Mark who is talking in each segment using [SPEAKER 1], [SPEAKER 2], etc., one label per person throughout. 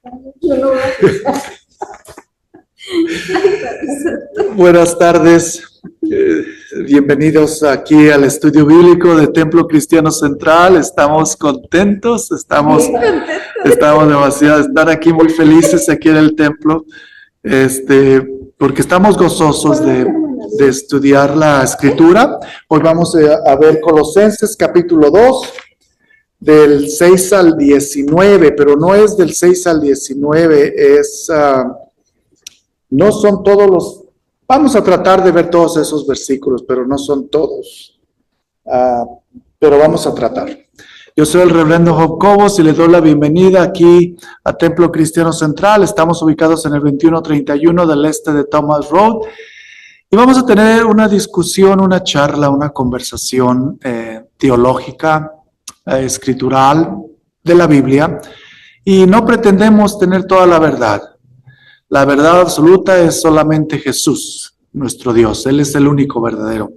[SPEAKER 1] Yo no voy a
[SPEAKER 2] Buenas tardes, bienvenidos aquí al estudio bíblico de Templo Cristiano Central. Estamos contentos, estamos demasiado, estar aquí muy felices aquí en el templo, porque estamos gozosos de estudiar la Escritura. Hoy vamos a ver Colosenses capítulo 2, del 6 al 19, pero no es del 6 al 19, no son todos los, vamos a tratar de ver todos esos versículos, pero no son todos, pero vamos a tratar. Yo soy el reverendo Job Cobos y les doy la bienvenida aquí a Templo Cristiano Central. Estamos ubicados en el 2131 del este de Thomas Road y vamos a tener una discusión, una charla, una conversación teológica, escritural de la Biblia, y no pretendemos tener toda la verdad. La verdad absoluta es solamente Jesús, nuestro Dios. Él es el único verdadero.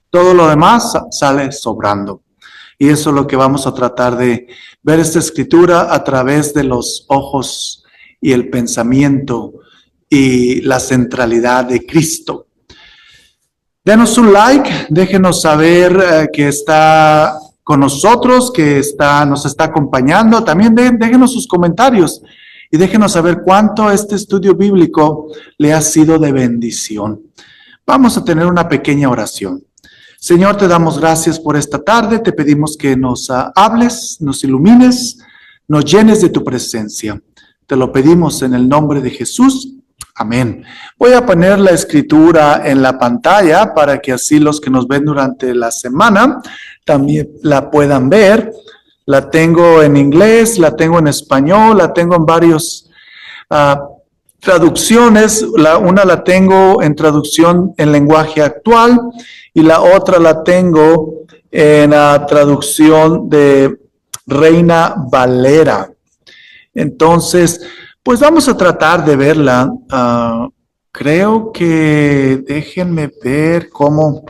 [SPEAKER 2] Todo lo demás sale sobrando. Y eso es lo que vamos a tratar de ver esta escritura a través de los ojos y el pensamiento y la centralidad de Cristo. Denos un like, déjenos saber que está con nosotros, que nos está acompañando. También déjenos sus comentarios. Y déjenos saber cuánto este estudio bíblico le ha sido de bendición. Vamos a tener una pequeña oración. Señor, te damos gracias por esta tarde. Te pedimos que nos hables, nos ilumines, nos llenes de tu presencia. Te lo pedimos en el nombre de Jesús. Amén. Voy a poner la escritura en la pantalla para que así los que nos ven durante la semana también la puedan ver. La tengo en inglés, la tengo en español, la tengo en varios traducciones. Una la tengo en traducción en lenguaje actual y la otra la tengo en la traducción de Reina Valera. Entonces, pues vamos a tratar de verla. Creo que, déjenme ver cómo...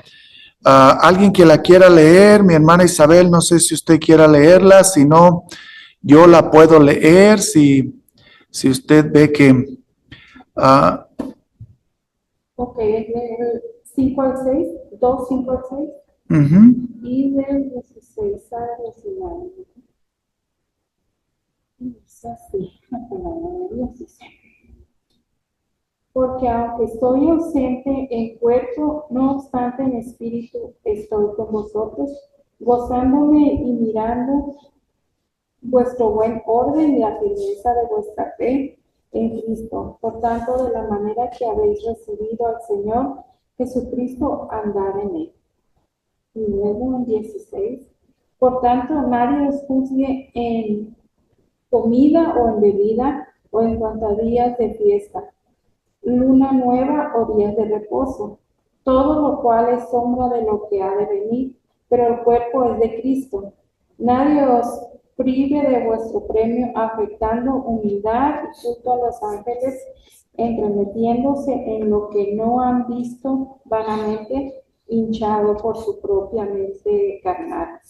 [SPEAKER 2] alguien que la quiera leer, mi hermana Isabel, no sé si usted quiera leerla, si no, yo la puedo leer, si usted ve que...
[SPEAKER 1] Ok, es del 5 al 6, 2, 5 al 6, y del 16 al 19. Es así, la palabra de Dios dice. Porque aunque estoy ausente en cuerpo, no obstante en espíritu estoy con vosotros, gozándome y mirando vuestro buen orden y la firmeza de vuestra fe en Cristo. Por tanto, de la manera que habéis recibido al Señor Jesucristo, andad en él. Y luego en 16, por tanto, nadie os juzgue en comida o en bebida o en cuanto a días de fiesta, luna nueva o días de reposo, todo lo cual es sombra de lo que ha de venir, pero el cuerpo es de Cristo. Nadie os prive de vuestro premio, afectando humildad y culto a los ángeles, entremetiéndose en lo que no han visto, vanamente hinchado por su propia mente carnal,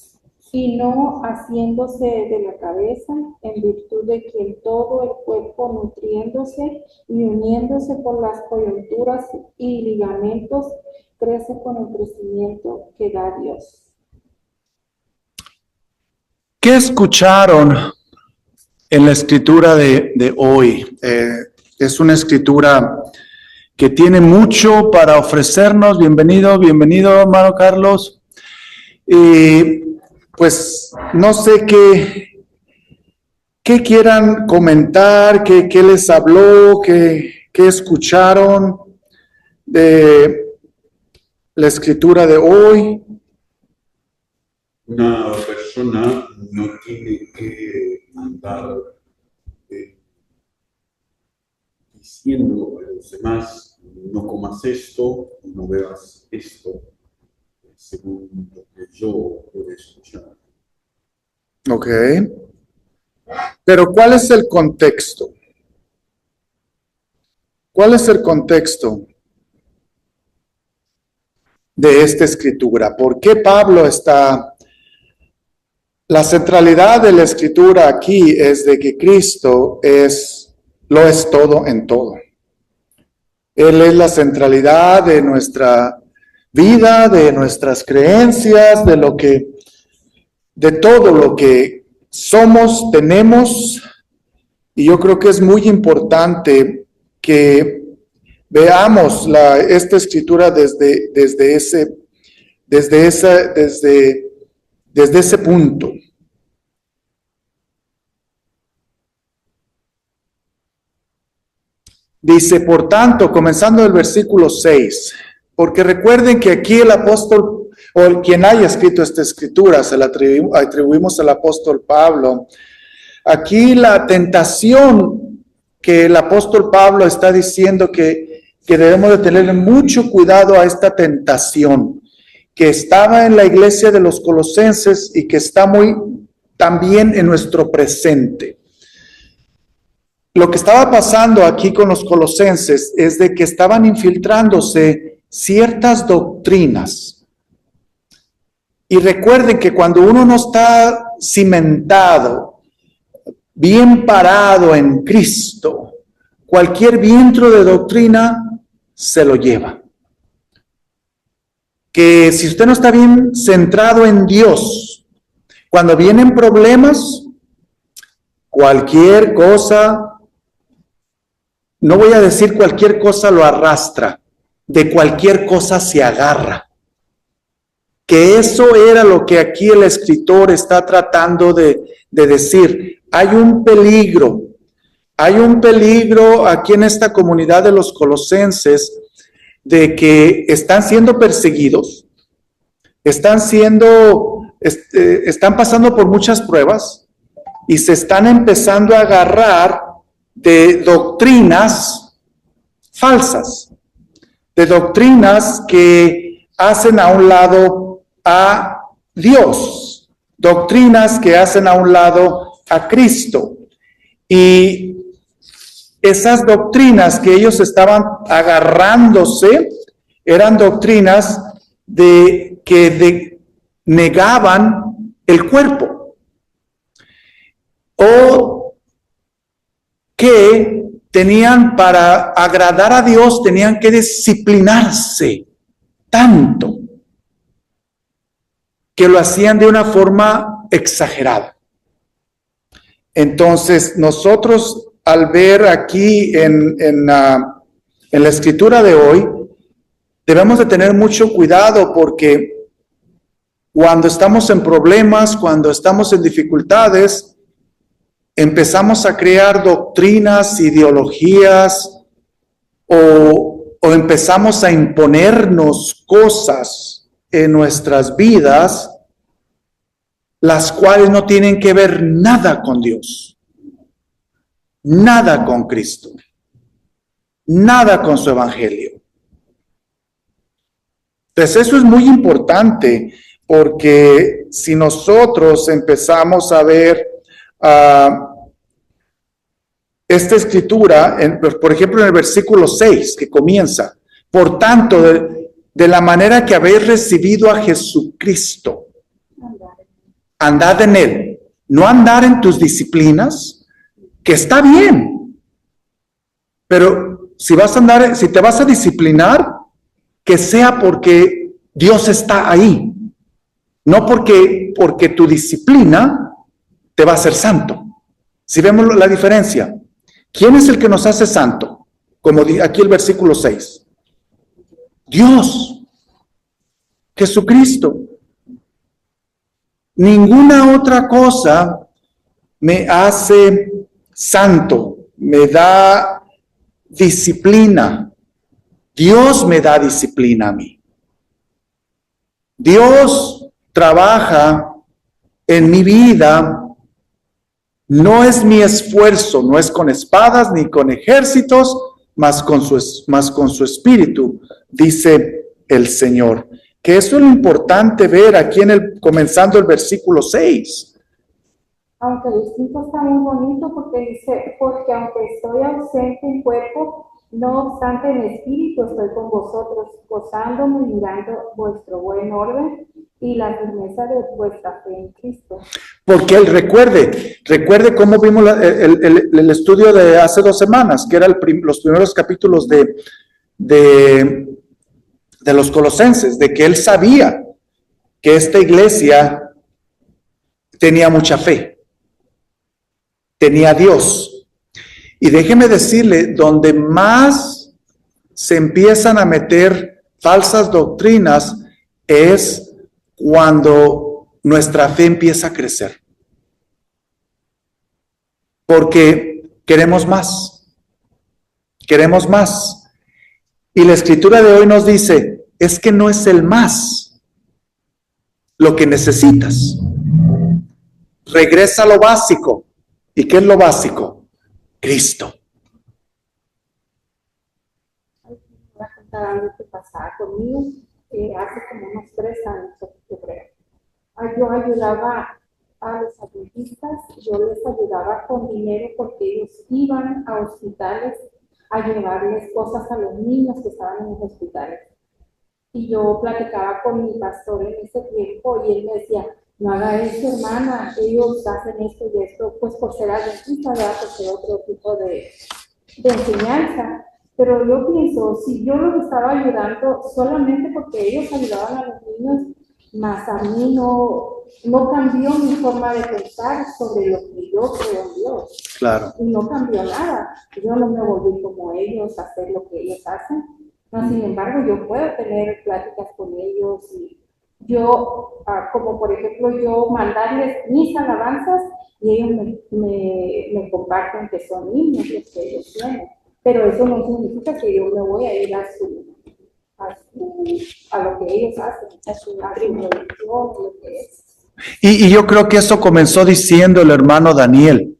[SPEAKER 1] y no haciéndose de la cabeza, en virtud de quien todo el cuerpo, nutriéndose y uniéndose por las coyunturas y ligamentos, crece con el crecimiento que da Dios.
[SPEAKER 2] ¿Qué escucharon en la escritura de hoy? Es una escritura que tiene mucho para ofrecernos. Bienvenido, hermano Carlos. Pues no sé qué quieran comentar, qué les habló, qué escucharon de la escritura de hoy.
[SPEAKER 3] Una persona no tiene que andar diciendo a los demás, no comas esto, no bebas esto, según lo que yo puedo escuchar.
[SPEAKER 2] Ok. Pero ¿cuál es el contexto? ¿Cuál es el contexto de esta escritura? ¿Por qué Pablo está La centralidad de la Escritura aquí es de que Cristo lo es todo en todo. Él es la centralidad de nuestra vida, de nuestras creencias, de todo lo que somos, tenemos. Y yo creo que es muy importante que veamos esta Escritura desde ese punto. Dice, por tanto, comenzando el versículo 6, porque recuerden que aquí el apóstol, o quien haya escrito esta escritura, se la atribuimos al apóstol Pablo. Aquí la tentación que el apóstol Pablo está diciendo que debemos de tener mucho cuidado a esta tentación que estaba en la iglesia de los colosenses y que está muy también en nuestro presente. Lo que estaba pasando aquí con los colosenses es de que estaban infiltrándose ciertas doctrinas. Y recuerden que cuando uno no está cimentado, bien parado en Cristo, cualquier viento de doctrina se lo lleva. Que si usted no está bien centrado en Dios, cuando vienen problemas, cualquier cosa, no voy a decir cualquier cosa lo arrastra, de cualquier cosa se agarra. Que eso era lo que aquí el escritor está tratando de decir. Hay un peligro aquí en esta comunidad de los colosenses de que están siendo perseguidos, están pasando por muchas pruebas y se están empezando a agarrar de doctrinas falsas, de doctrinas que hacen a un lado a Dios, doctrinas que hacen a un lado a Cristo. Y esas doctrinas que ellos estaban agarrándose eran doctrinas que negaban el cuerpo o que tenían para agradar a Dios, tenían que disciplinarse tanto que lo hacían de una forma exagerada. Entonces, nosotros al ver aquí en la escritura de hoy, debemos de tener mucho cuidado porque cuando estamos en problemas, cuando estamos en dificultades, empezamos a crear doctrinas, ideologías o empezamos a imponernos cosas en nuestras vidas, las cuales no tienen que ver nada con Dios, nada con Cristo, nada con su evangelio. Entonces eso es muy importante porque si nosotros empezamos a ver esta escritura, por ejemplo en el versículo 6 que comienza, por tanto, de la manera que habéis recibido a Jesucristo, andad en él, no andar en tus disciplinas, que está bien, pero si te vas a disciplinar, que sea porque Dios está ahí, no porque tu disciplina te va a hacer santo. Si vemos la diferencia, ¿quién es el que nos hace santo? Como aquí el versículo 6. Dios, Jesucristo. Ninguna otra cosa me hace santo, me da disciplina. Dios me da disciplina a mí. Dios trabaja en mi vida. No es mi esfuerzo, no es con espadas ni con ejércitos, más con su espíritu, dice el Señor. Que eso es lo importante ver aquí comenzando el versículo 6.
[SPEAKER 1] Aunque el escrito está muy bonito porque dice, porque aunque estoy ausente en cuerpo, no obstante en espíritu estoy con vosotros, gozándome y mirando vuestro buen orden y la firmeza de vuestra fe en Cristo.
[SPEAKER 2] Porque él recuerde cómo vimos el estudio de hace 2 semanas, que eran los primeros capítulos de los Colosenses, de que él sabía que esta iglesia tenía mucha fe, tenía a Dios. Y déjeme decirle, donde más se empiezan a meter falsas doctrinas es cuando nuestra fe empieza a crecer. Porque queremos más. Queremos más. Y la escritura de hoy nos dice, es que no es el más lo que necesitas. Regresa a lo básico. ¿Y qué es lo básico? Cristo.
[SPEAKER 1] Voy a contar algo que pasaba conmigo hace como unos 3 años, yo creo. Yo ayudaba a los adventistas, yo les ayudaba con dinero porque ellos iban a hospitales a llevarles cosas a los niños que estaban en los hospitales. Y yo platicaba con mi pastor en ese tiempo y él me decía, no haga esto, hermana, ellos hacen esto y esto, pues por ser adventista, por ser otro tipo de enseñanza. Pero yo pienso, si yo los estaba ayudando solamente porque ellos ayudaban a los niños, más a mí no cambió mi forma de pensar sobre lo que yo creo en Dios.
[SPEAKER 2] Claro.
[SPEAKER 1] Y no cambió nada. Yo no me volví como ellos, a hacer lo que ellos hacen. No, sin embargo, yo puedo tener pláticas con ellos y yo, como por ejemplo, yo mandarles mis alabanzas y ellos me comparten que son niños los que ellos tienen. Pero eso no significa que yo me voy a ir a lo que ellos hacen, a su religión, lo que es.
[SPEAKER 2] Y yo creo que eso comenzó diciendo el hermano Daniel.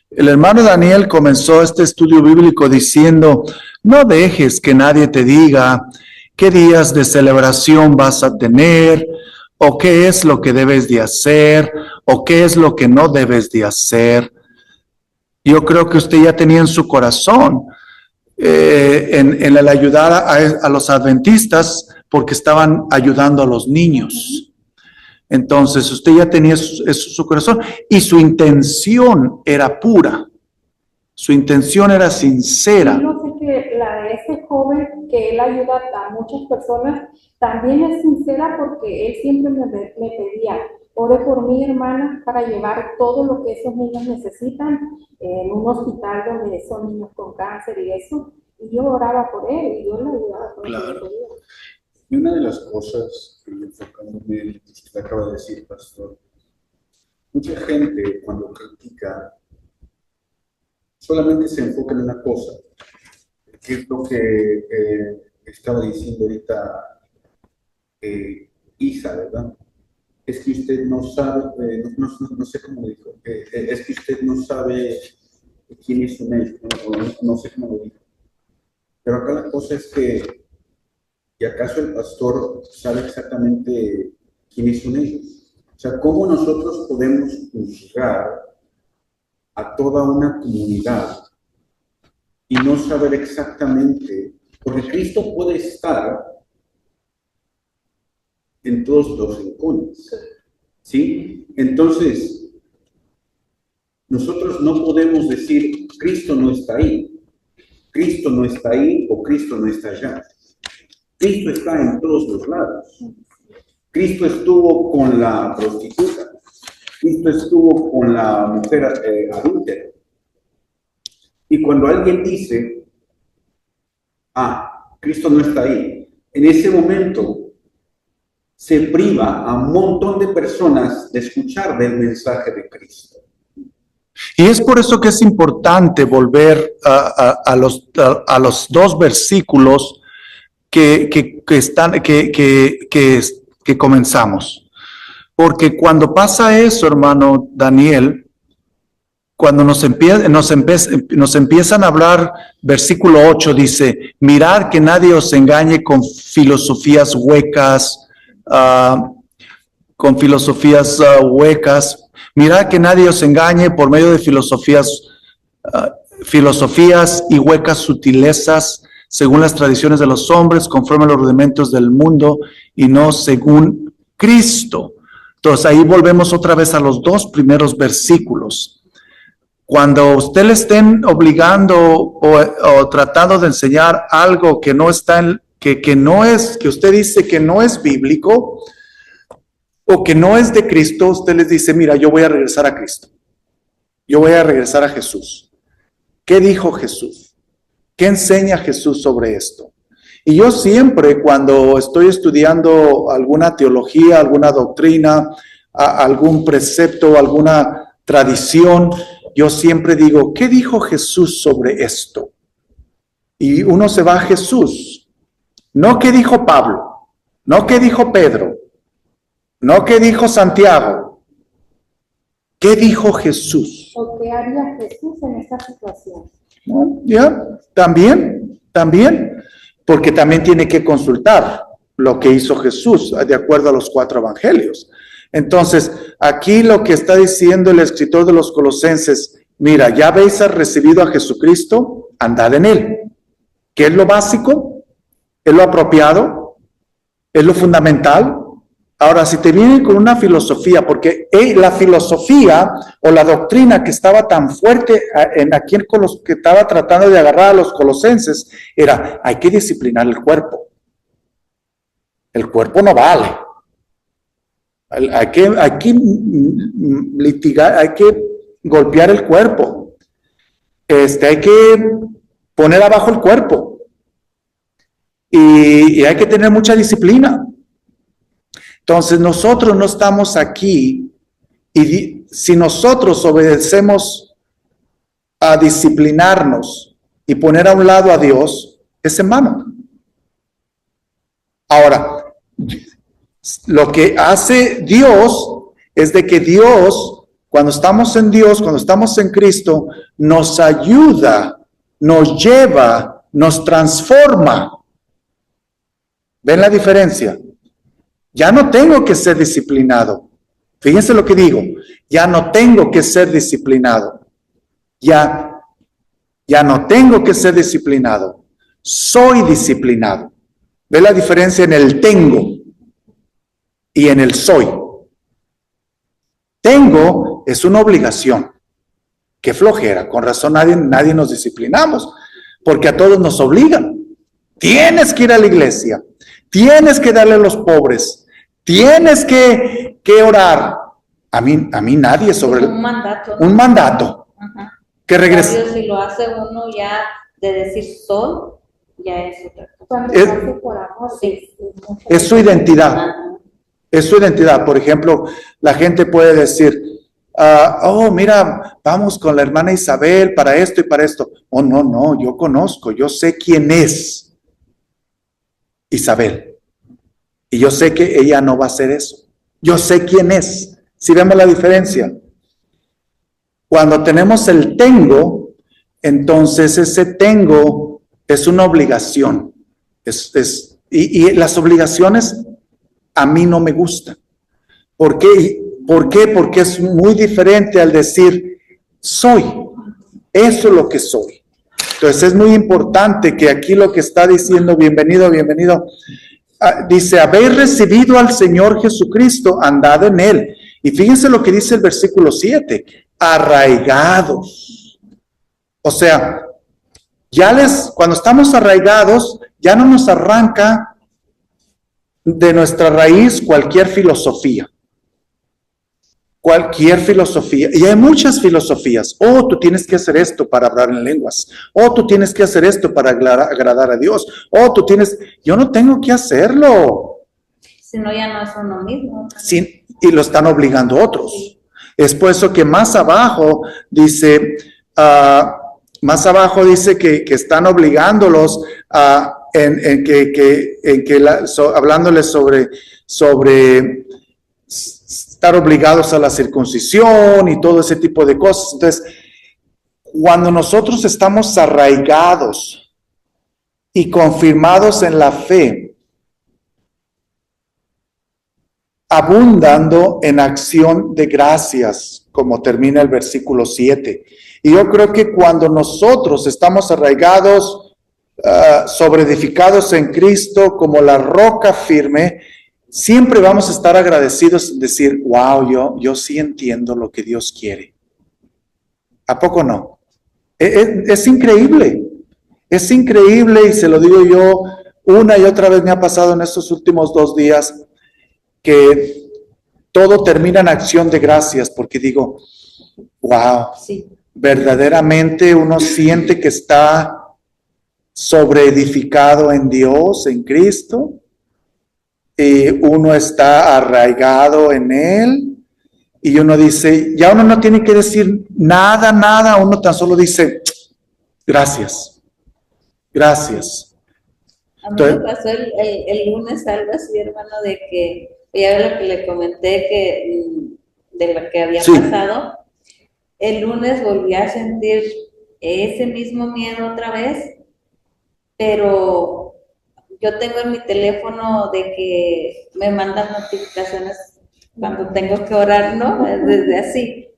[SPEAKER 2] El hermano Daniel comenzó este estudio bíblico diciendo, no dejes que nadie te diga qué días de celebración vas a tener, o qué es lo que debes de hacer, o qué es lo que no debes de hacer. Yo creo que usted ya tenía en su corazón en el ayudar a los adventistas porque estaban ayudando a los niños. Entonces, usted ya tenía eso en su corazón y su intención era pura. Su intención era sincera.
[SPEAKER 1] Yo no sé que la de ese joven que él ayuda a muchas personas también es sincera porque él siempre me pedía, ore por mi hermana para llevar todo lo que esos niños necesitan en un hospital donde son niños con cáncer y eso. Y yo oraba por él y yo le ayudaba con
[SPEAKER 2] Claro.
[SPEAKER 1] él.
[SPEAKER 3] Y una de las cosas que enfocándome en lo que usted acaba de decir, pastor, mucha gente cuando critica solamente se enfoca en una cosa, que es lo que estaba diciendo ahorita Isa, ¿verdad? Es que usted no sabe, no sé cómo dijo, es que usted no sabe quién es un ellos, no sé cómo lo dijo. Pero acá la cosa es que, ¿y acaso el pastor sabe exactamente quiénes son ellos? O sea, ¿cómo nosotros podemos juzgar a toda una comunidad y no saber exactamente? Porque Cristo puede estar en todos los rincones, ¿sí? Entonces, nosotros no podemos decir, Cristo no está ahí. Cristo no está ahí o Cristo no está allá. Cristo está en todos los lados. Cristo estuvo con la prostituta. Cristo estuvo con la mujer adúltera. Y cuando alguien dice, Cristo no está ahí, en ese momento se priva a un montón de personas de escuchar del mensaje de Cristo.
[SPEAKER 2] Y es por eso que es importante volver a los 2 versículos que comenzamos. Porque cuando pasa eso, hermano Daniel, cuando nos empiezan a hablar, versículo 8 dice, mirad que nadie os engañe con filosofías huecas, mirad que nadie os engañe por medio de filosofías y huecas sutilezas, según las tradiciones de los hombres, conforme a los rudimentos del mundo, y no según Cristo. Entonces ahí volvemos otra vez a los 2 primeros versículos. Cuando usted le estén obligando o tratando de enseñar algo que no está que no es, que usted dice que no es bíblico o que no es de Cristo, usted les dice, mira, yo voy a regresar a Cristo. Yo voy a regresar a Jesús. ¿Qué dijo Jesús? ¿Qué enseña Jesús sobre esto? Y yo siempre, cuando estoy estudiando alguna teología, alguna doctrina, algún precepto, alguna tradición, yo siempre digo, ¿qué dijo Jesús sobre esto? Y uno se va a Jesús. No qué dijo Pablo, no qué dijo Pedro, no qué dijo Santiago. ¿Qué dijo Jesús?
[SPEAKER 1] ¿O qué haría Jesús en esta situación?
[SPEAKER 2] ¿No? ¿Ya? También, porque también tiene que consultar lo que hizo Jesús de acuerdo a los 4 evangelios. Entonces, aquí lo que está diciendo el escritor de los Colosenses, mira, ya habéis recibido a Jesucristo, andad en él. ¿Qué es lo básico? ¿Es lo apropiado? ¿Es lo fundamental? Ahora, si te vienen con una filosofía, porque la filosofía o la doctrina que estaba tan fuerte aquí que estaba tratando de agarrar a los colosenses, era, hay que disciplinar el cuerpo. El cuerpo no vale. Hay que litigar, hay que golpear el cuerpo. Hay que poner abajo el cuerpo. Y hay que tener mucha disciplina. Entonces nosotros no estamos aquí y si nosotros obedecemos a disciplinarnos y poner a un lado a Dios, es en vano. Ahora, lo que hace Dios es de que Dios, cuando estamos en Dios, cuando estamos en Cristo, nos ayuda, nos lleva, nos transforma. ¿Ven la diferencia? Ya no tengo que ser disciplinado. Fíjense lo que digo. Ya no tengo que ser disciplinado. Ya no tengo que ser disciplinado. Soy disciplinado. ¿Ve la diferencia en el tengo y en el soy? Tengo es una obligación. Qué flojera. Con razón nadie nos disciplinamos. Porque a todos nos obligan. Tienes que ir a la iglesia. Tienes que darle a los pobres. Tienes que orar. A mí nadie sobre
[SPEAKER 4] un mandato.
[SPEAKER 2] Un mandato.
[SPEAKER 4] Ajá.
[SPEAKER 2] Que regrese.
[SPEAKER 4] Si lo hace uno ya de decir soy, ya es otra cosa.
[SPEAKER 1] Cuando
[SPEAKER 2] Es-
[SPEAKER 1] se hace por amor,
[SPEAKER 4] Sí.
[SPEAKER 2] Es su identidad.
[SPEAKER 4] Ajá.
[SPEAKER 2] Es su identidad. Por ejemplo, la gente puede decir, oh, mira, vamos con la hermana Isabel para esto y para esto. Oh, no, yo conozco, yo sé quién es Isabel. Y yo sé que ella no va a hacer eso. Yo sé quién es. Si vemos la diferencia. Cuando tenemos el tengo, entonces ese tengo es una obligación. Y las obligaciones a mí no me gustan. ¿Por qué? Porque es muy diferente al decir soy. Eso es lo que soy. Entonces es muy importante que aquí lo que está diciendo, bienvenido, dice, habéis recibido al Señor Jesucristo, andad en él. Y fíjense lo que dice el versículo 7, arraigados. O sea, cuando estamos arraigados, ya no nos arranca de nuestra raíz cualquier filosofía. Y hay muchas filosofías. Oh, tú tienes que hacer esto para hablar en lenguas. Oh, tú tienes que hacer esto para agradar a Dios. Oh, yo no tengo que hacerlo.
[SPEAKER 4] Si no, ya no es uno mismo.
[SPEAKER 2] Sí, y lo están obligando otros.
[SPEAKER 4] Sí.
[SPEAKER 2] Es por eso que más abajo dice que están obligándolos hablándoles sobre estar obligados a la circuncisión y todo ese tipo de cosas. Entonces, cuando nosotros estamos arraigados y confirmados en la fe, abundando en acción de gracias, como termina el versículo 7. Y yo creo que cuando nosotros estamos arraigados, sobreedificados en Cristo como la roca firme, siempre vamos a estar agradecidos, decir, wow, yo sí entiendo lo que Dios quiere. ¿A poco no? Es increíble, y se lo digo yo, una y otra vez me ha pasado en estos últimos 2 días, que todo termina en acción de gracias, porque digo, wow,
[SPEAKER 4] Sí.
[SPEAKER 2] verdaderamente uno siente que está sobreedificado en Dios, en Cristo, y uno está arraigado en Él, y uno dice, ya uno no tiene que decir nada, uno tan solo dice, gracias.
[SPEAKER 4] A mí me pasó el lunes algo así, hermano, de que, ya lo que le comenté, que de lo que había
[SPEAKER 2] Sí.
[SPEAKER 4] pasado, el lunes volví a sentir ese mismo miedo otra vez, pero yo tengo en mi teléfono de que me mandan notificaciones cuando tengo que orar, ¿no? Desde así.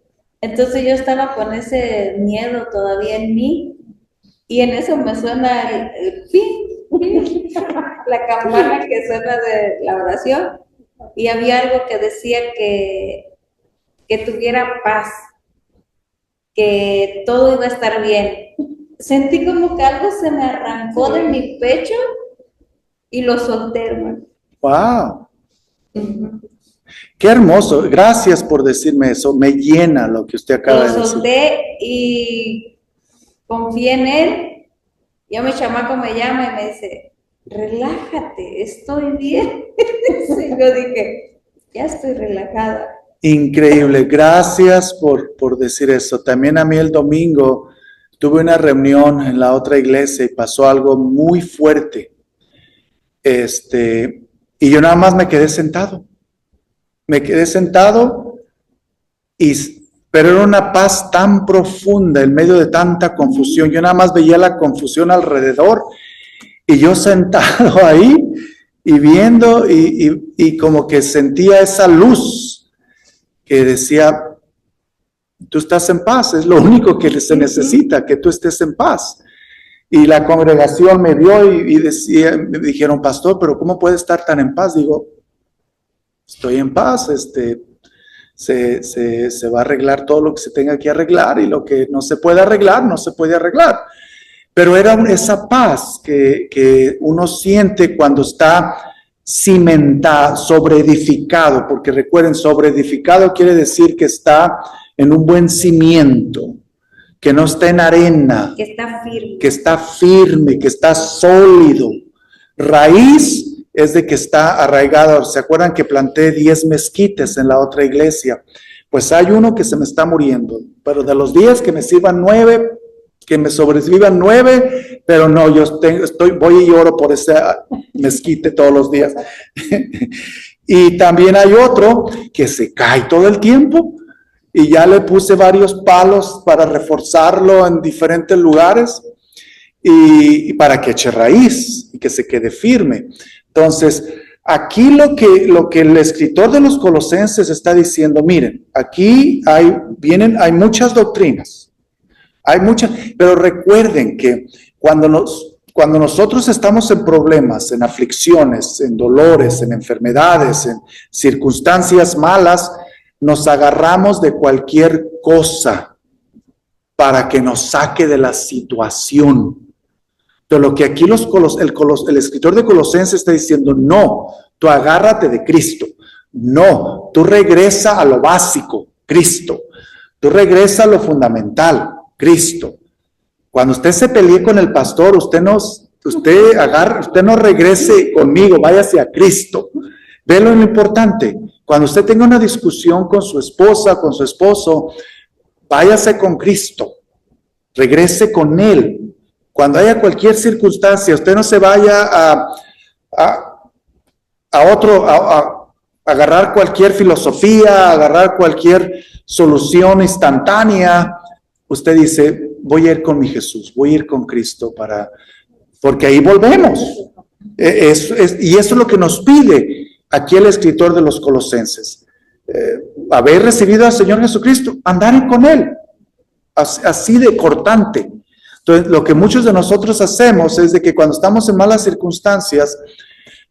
[SPEAKER 4] Entonces yo estaba con ese miedo todavía en mí, y en eso me suena el ping, la campana que suena de la oración, y había algo que decía que tuviera paz, que todo iba a estar bien. Sentí como que algo se me arrancó de mi pecho y lo solté, hermano.
[SPEAKER 2] Wow. Qué hermoso. Gracias por decirme eso. Me llena lo que usted acaba de
[SPEAKER 4] Lo
[SPEAKER 2] decir.
[SPEAKER 4] solté y confié en él. Ya mi chamaco me llama y me dice, relájate, estoy bien. Y yo dije, ya estoy relajada.
[SPEAKER 2] Increíble. Gracias por decir eso. También a mí el domingo tuve una reunión en la otra iglesia y pasó algo muy fuerte. Y yo nada más me quedé sentado. Pero era una paz tan profunda en medio de tanta confusión. Yo nada más veía la confusión alrededor y yo sentado ahí y viendo y como que sentía esa luz que decía, tú estás en paz, es lo único que se necesita, que tú estés en paz. Y la congregación me vio y me dijeron, pastor, pero ¿cómo puede estar tan en paz? Digo, estoy en paz, se va a arreglar todo lo que se tenga que arreglar, y lo que no se puede arreglar, no se puede arreglar. Pero era esa paz que uno siente cuando está cimentado, sobreedificado, porque recuerden, sobreedificado quiere decir que está en un buen cimiento, que no está en arena,
[SPEAKER 4] Que está firme.
[SPEAKER 2] que está firme, que está sólido. Raíz es de que está arraigado. ¿Se acuerdan que planté 10 mezquites en la otra iglesia? Pues hay uno que se me está muriendo, pero de los 10 que me sirvan 9, que me sobrevivan 9, pero no, voy y oro por ese mezquite todos los días. Y también hay otro que se cae todo el tiempo, y ya le puse varios palos para reforzarlo en diferentes lugares y para que eche raíz y que se quede firme. Entonces, aquí lo que el escritor de los Colosenses está diciendo, miren, aquí hay muchas doctrinas, pero recuerden que cuando nosotros estamos en problemas, en aflicciones, en dolores, en enfermedades, en circunstancias malas, nos agarramos de cualquier cosa para que nos saque de la situación. Pero lo que aquí el escritor de Colosenses está diciendo, no, tú agárrate de Cristo. No, tú regresa a lo básico, Cristo. Tú regresa a lo fundamental, Cristo. Cuando usted se pelee con el pastor, usted no regrese conmigo, váyase a Cristo. Ve lo importante. Cuando usted tenga una discusión con su esposa, con su esposo, váyase con Cristo. Regrese con Él. Cuando haya cualquier circunstancia, usted no se vaya a agarrar cualquier filosofía, a agarrar cualquier solución instantánea. Usted dice, voy a ir con mi Jesús, voy a ir con Cristo porque ahí volvemos. Y eso es lo que nos pide aquí el escritor de los Colosenses. Haber recibido al Señor Jesucristo, andar con Él. Así de cortante. Entonces, lo que muchos de nosotros hacemos es de que cuando estamos en malas circunstancias,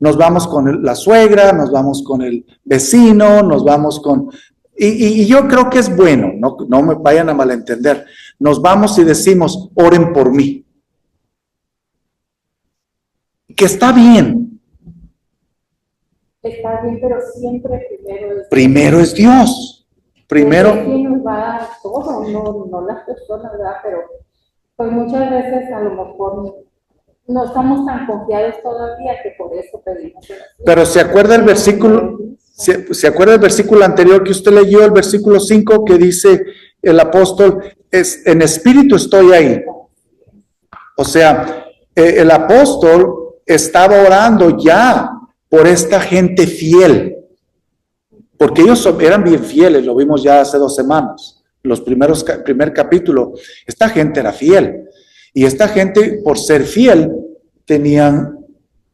[SPEAKER 2] Nos vamos con la suegra, nos vamos con el vecino, nos vamos con... Y yo creo que es bueno, no me vayan a malentender. Nos vamos y decimos, oren por mí. Que está bien.
[SPEAKER 1] Está bien, pero siempre
[SPEAKER 2] Primero es Dios. Primero.
[SPEAKER 1] Es quien nos va a dar todo, no las personas, ¿verdad? Pero pues muchas veces a lo mejor no estamos tan confiados todavía que por eso pedimos oración.
[SPEAKER 2] Pero ¿se acuerda el versículo? ¿Se acuerda el versículo anterior que usted leyó, el versículo 5, que dice el apóstol, en espíritu estoy ahí? O sea, el apóstol estaba orando ya por esta gente fiel, porque ellos eran bien fieles, lo vimos ya hace 2 semanas, primer capítulo. Esta gente era fiel, y esta gente, por ser fiel, tenían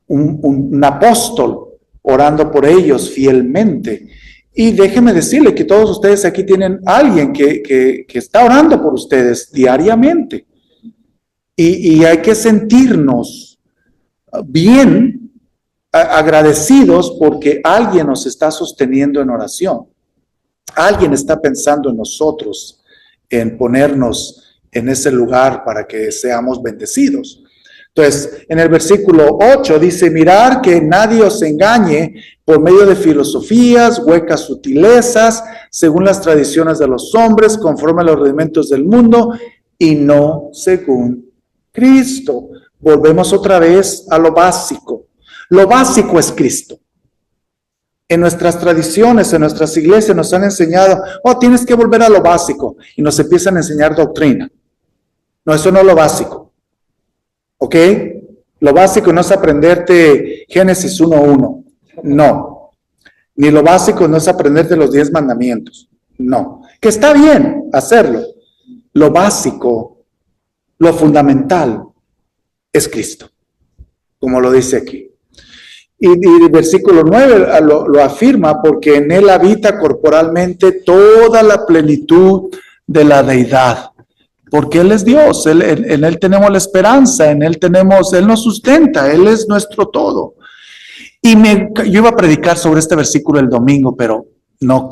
[SPEAKER 2] un apóstol orando por ellos fielmente. Y déjeme decirle que todos ustedes aquí tienen a alguien que está orando por ustedes diariamente. Y hay que sentirnos bien, agradecidos, porque alguien nos está sosteniendo en oración. Alguien está pensando en nosotros, en ponernos en ese lugar para que seamos bendecidos. Entonces, en el versículo 8 dice, mirar que nadie os engañe por medio de filosofías, huecas sutilezas, según las tradiciones de los hombres, conforme a los rudimentos del mundo, y no según Cristo. Volvemos otra vez a lo básico. Lo básico es Cristo. En nuestras tradiciones, en nuestras iglesias nos han enseñado, tienes que volver a lo básico, y nos empiezan a enseñar doctrina. No, eso no es lo básico. ¿Ok? Lo básico no es aprenderte Génesis 1:1. No. Ni lo básico no es aprenderte los 10 mandamientos. No. Que está bien hacerlo. Lo básico, lo fundamental, es Cristo. Como lo dice aquí. Y el versículo 9 lo afirma, porque en Él habita corporalmente toda la plenitud de la deidad. Porque Él es Dios, en Él tenemos la esperanza, Él nos sustenta, Él es nuestro todo. Y yo iba a predicar sobre este versículo el domingo, pero no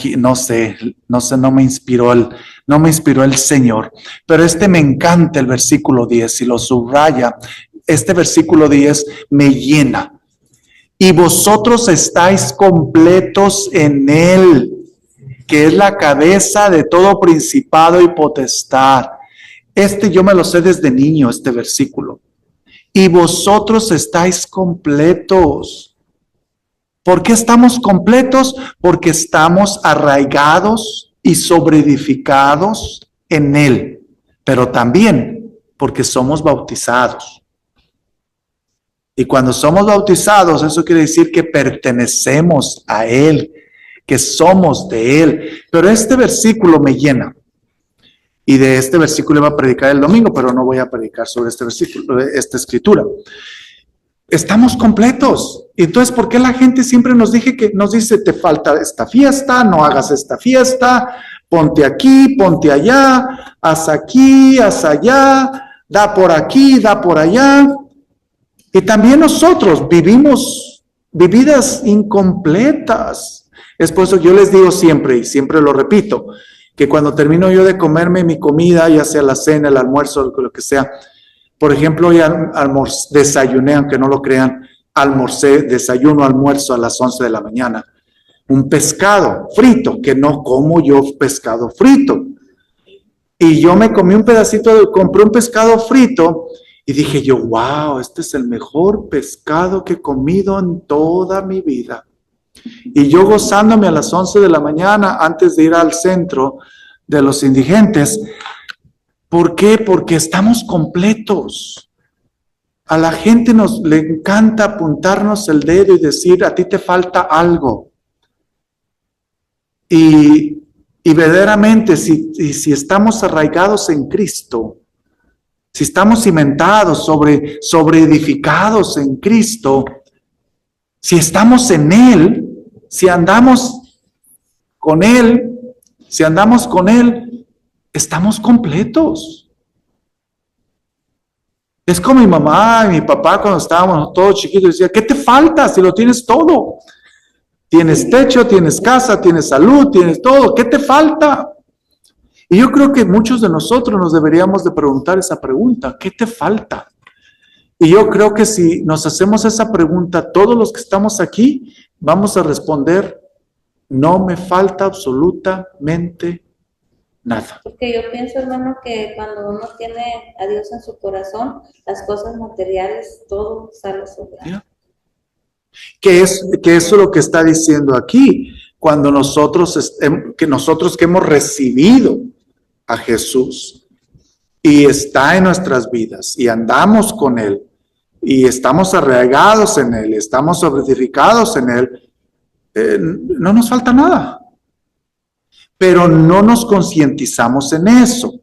[SPEAKER 2] me inspiró el Señor. Pero me encanta el versículo 10, y lo subraya. Este versículo 10 me llena. Y vosotros estáis completos en Él, que es la cabeza de todo principado y potestad. Yo me lo sé desde niño, este versículo. Y vosotros estáis completos. ¿Por qué estamos completos? Porque estamos arraigados y sobreedificados en Él. Pero también porque somos bautizados. Y cuando somos bautizados, eso quiere decir que pertenecemos a Él, que somos de Él. Pero este versículo me llena. Y de este versículo iba a predicar el domingo, pero no voy a predicar sobre este versículo, esta escritura. Estamos completos. Entonces, ¿por qué la gente siempre nos dice, te falta esta fiesta, no hagas esta fiesta, ponte aquí, ponte allá, haz aquí, haz allá, da por aquí, da por allá? Y también nosotros vivimos vidas incompletas. Es por eso que yo les digo siempre, y siempre lo repito, que cuando termino yo de comerme mi comida, ya sea la cena, el almuerzo, lo que sea, por ejemplo, ya desayuné, aunque no lo crean, desayuno, almuerzo a las 11 de la mañana, un pescado frito, que no como yo pescado frito. Y yo me comí compré un pescado frito, y dije yo, wow, este es el mejor pescado que he comido en toda mi vida. Y yo gozándome a las 11 de la mañana antes de ir al centro de los indigentes. ¿Por qué? Porque estamos completos. A la gente le encanta apuntarnos el dedo y decir, a ti te falta algo. Y verdaderamente, si estamos arraigados en Cristo, si estamos cimentados, sobre edificados en Cristo, si estamos en Él, si andamos con Él, estamos completos. Es como mi mamá y mi papá cuando estábamos todos chiquitos, decía, ¿qué te falta si lo tienes todo? Tienes techo, tienes casa, tienes salud, tienes todo, ¿qué te falta? Y yo creo que muchos de nosotros nos deberíamos de preguntar esa pregunta, ¿qué te falta? Y yo creo que si nos hacemos esa pregunta, todos los que estamos aquí, vamos a responder, no me falta absolutamente nada.
[SPEAKER 4] Porque yo pienso, hermano, que cuando uno tiene a Dios en su corazón, las cosas materiales, todo sale sobrando.
[SPEAKER 2] ¿Ya? Que eso es lo que está diciendo aquí, cuando nosotros que hemos recibido a Jesús y está en nuestras vidas y andamos con Él y estamos arraigados en Él, estamos solidificados en Él, no nos falta nada. Pero no nos concientizamos en eso.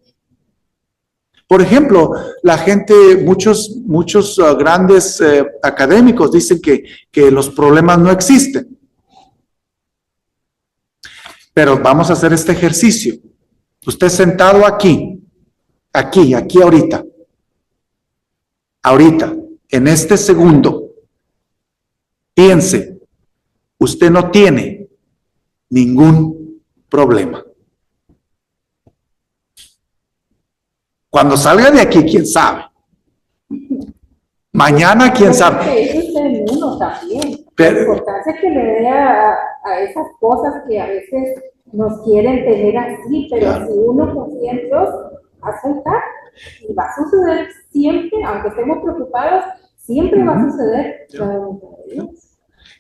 [SPEAKER 2] Por ejemplo, la gente, muchos grandes académicos dicen que los problemas no existen. Pero vamos a hacer este ejercicio. Usted sentado aquí ahorita, en este segundo, piense, usted no tiene ningún problema. Cuando salga de aquí, quién sabe. Mañana, quién sabe.
[SPEAKER 1] Que eso es en uno también.
[SPEAKER 2] Pero-
[SPEAKER 1] La importancia que le dé a esas cosas que a veces nos quieren tener así, pero
[SPEAKER 2] Claro.
[SPEAKER 1] si uno confía en Dios, va a soltar y va a suceder siempre, aunque estemos preocupados, siempre va a suceder la voluntad de Dios.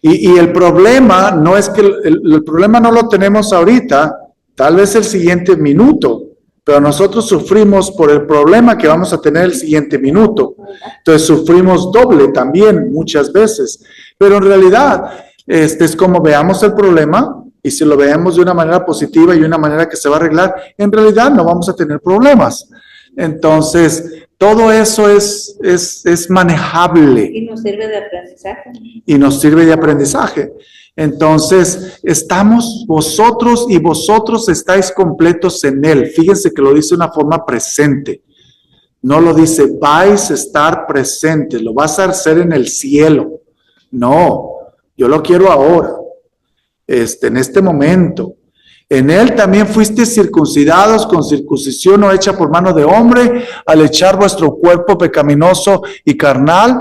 [SPEAKER 2] Y el problema no es que el problema no lo tenemos ahorita, tal vez el siguiente minuto, pero nosotros sufrimos por el problema que vamos a tener el siguiente minuto. Entonces sufrimos doble también muchas veces. Pero en realidad, es como veamos el problema y si lo veamos de una manera positiva y una manera que se va a arreglar, en realidad no vamos a tener problemas. Entonces, todo eso es manejable.
[SPEAKER 4] Y nos sirve de aprendizaje.
[SPEAKER 2] Y nos sirve de aprendizaje. Entonces, estamos vosotros y vosotros estáis completos en Él. Fíjense que lo dice de una forma presente. No lo dice, vais a estar presentes, lo vas a hacer en el cielo. No, yo lo quiero ahora, en este momento. En Él también fuisteis circuncidados con circuncisión no hecha por mano de hombre, al echar vuestro cuerpo pecaminoso y carnal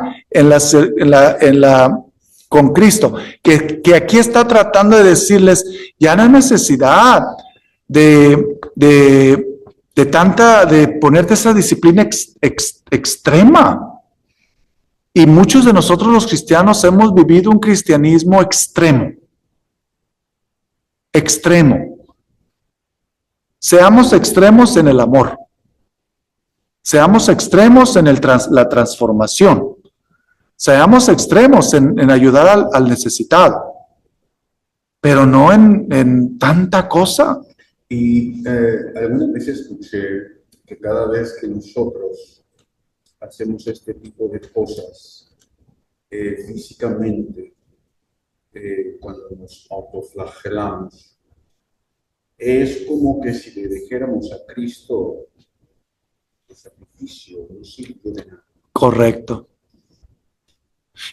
[SPEAKER 2] con Cristo. Que aquí está tratando de decirles, ya no hay necesidad de ponerte esa disciplina extrema. Y muchos de nosotros los cristianos hemos vivido un cristianismo extremo. Seamos extremos en el amor. Seamos extremos en la transformación. Seamos extremos en ayudar al necesitado. Pero no en tanta cosa.
[SPEAKER 3] Y algunas veces escuché que cada vez que nosotros hacemos este tipo de cosas físicamente, cuando nos autoflagelamos, es como que si le dijéramos a Cristo el sacrificio no sirve de nada.
[SPEAKER 2] Correcto.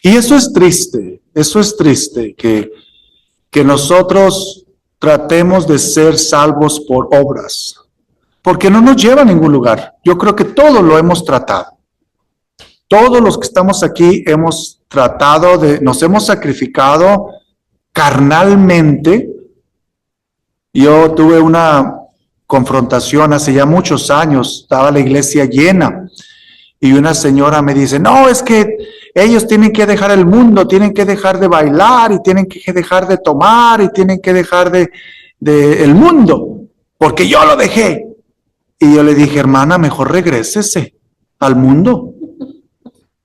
[SPEAKER 2] Y eso es triste que nosotros tratemos de ser salvos por obras, porque no nos lleva a ningún lugar. Yo creo que todo lo hemos tratado. Todos los que estamos aquí hemos tratado nos hemos sacrificado carnalmente. Yo tuve una confrontación hace ya muchos años, estaba la iglesia llena y una señora me dice, no, es que ellos tienen que dejar el mundo, tienen que dejar de bailar y tienen que dejar de tomar y tienen que dejar de el mundo, porque yo lo dejé. Y yo le dije, hermana, mejor regrésese al mundo.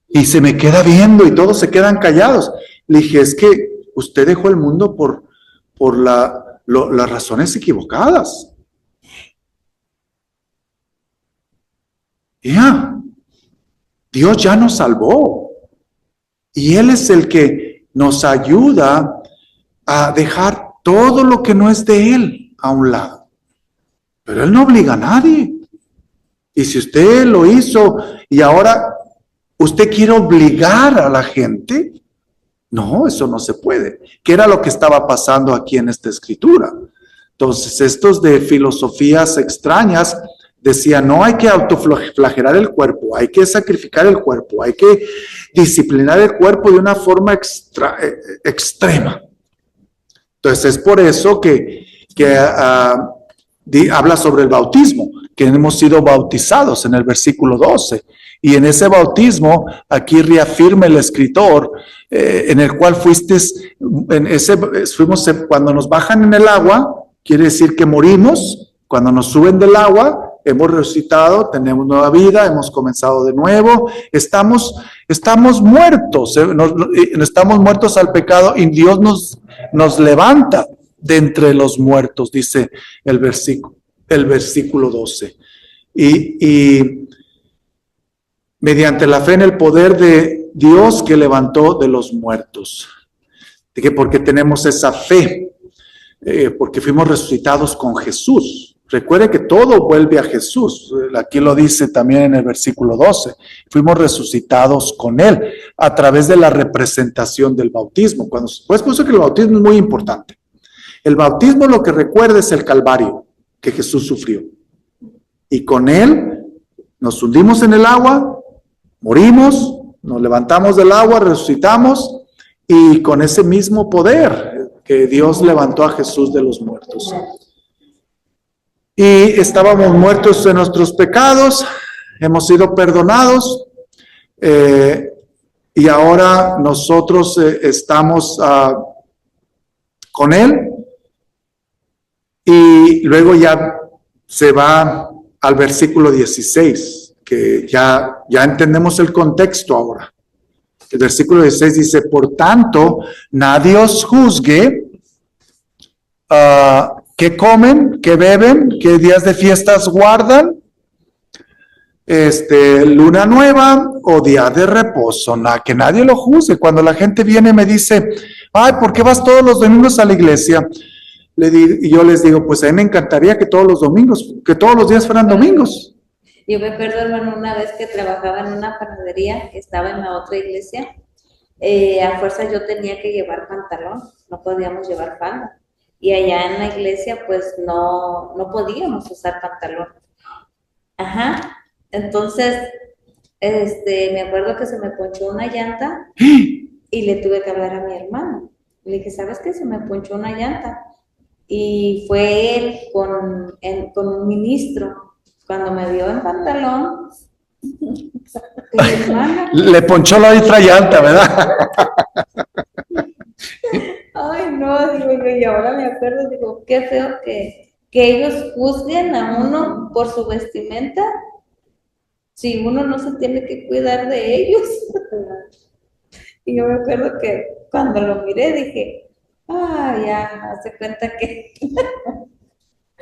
[SPEAKER 2] Y se me queda viendo y todos se quedan callados. Le dije, es que usted dejó el mundo por las razones equivocadas. Ya, Dios ya nos salvó. Y Él es el que nos ayuda a dejar todo lo que no es de Él a un lado. Pero Él no obliga a nadie. Y si usted lo hizo y ahora ¿Usted quiere obligar a la gente? No, eso no se puede. ¿Qué era lo que estaba pasando aquí en esta escritura? Entonces, estos de filosofías extrañas decían, no hay que autoflagelar el cuerpo, hay que sacrificar el cuerpo, hay que disciplinar el cuerpo de una forma extrema. Entonces, es por eso que habla sobre el bautismo, que hemos sido bautizados en el versículo 12. Y en ese bautismo, aquí reafirma el escritor, en el cual fuimos, cuando nos bajan en el agua, quiere decir que morimos. Cuando nos suben del agua, hemos resucitado, tenemos nueva vida, hemos comenzado de nuevo, estamos muertos, estamos muertos al pecado y Dios nos levanta de entre los muertos, dice el versículo 12. Y mediante la fe en el poder de Dios que levantó de los muertos. Porque tenemos esa fe, porque fuimos resucitados con Jesús. Recuerde que todo vuelve a Jesús. Aquí lo dice también en el versículo 12. Fuimos resucitados con Él a través de la representación del bautismo. Pues por eso que el bautismo es muy importante. El bautismo lo que recuerda es el Calvario que Jesús sufrió. Y con Él nos hundimos en el agua, morimos, nos levantamos del agua, resucitamos y con ese mismo poder que Dios levantó a Jesús de los muertos. Y estábamos muertos en nuestros pecados, hemos sido perdonados y ahora nosotros estamos con Él y luego ya se va al versículo 16, que ya entendemos el contexto ahora. El versículo 16 dice, por tanto, nadie os juzgue qué comen, qué beben, qué días de fiestas guardan, luna nueva o día de reposo, que nadie lo juzgue. Cuando la gente viene y me dice, ay, ¿por qué vas todos los domingos a la iglesia? Y yo les digo, pues a mí me encantaría que todos los días fueran domingos.
[SPEAKER 4] Yo me acuerdo, hermano, una vez que trabajaba en una panadería que estaba en la otra iglesia, a fuerza yo tenía que llevar pantalón, no podíamos llevar falda. Y allá en la iglesia, pues no podíamos usar pantalón. Ajá. Entonces, me acuerdo que se me ponchó una llanta y le tuve que hablar a mi hermano. Le dije, ¿sabes qué? Se me ponchó una llanta. Y fue él con un ministro. Cuando me vio en pantalón,
[SPEAKER 2] le ponchó la otra llanta, ¿verdad?
[SPEAKER 4] Ay, no, digo yo, y ahora me acuerdo, digo, qué feo que ellos juzguen a uno por su vestimenta, si uno no se tiene que cuidar de ellos. Y yo me acuerdo que cuando lo miré dije, ya, hace cuenta que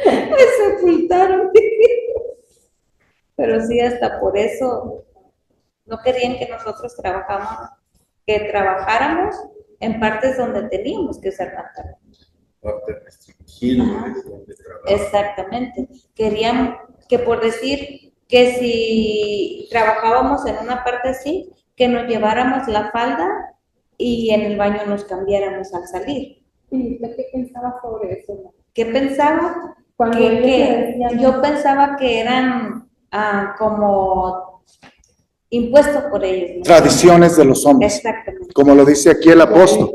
[SPEAKER 4] me sepultaron. Pero sí, hasta por eso no querían que nosotros trabajáramos en partes donde teníamos que usar pantalón.
[SPEAKER 3] Parte restringida de trabajo.
[SPEAKER 4] Exactamente. Querían que, por decir que si trabajábamos en una parte así, que nos lleváramos la falda y en el baño nos cambiáramos al salir.
[SPEAKER 1] ¿Y usted qué pensaba sobre eso?
[SPEAKER 4] ¿Qué pensaba?
[SPEAKER 1] Cuando
[SPEAKER 4] Yo pensaba que eran como impuestos por ellos, ¿no?
[SPEAKER 2] Tradiciones de los hombres.
[SPEAKER 4] Exactamente.
[SPEAKER 2] Como lo dice aquí el apóstol.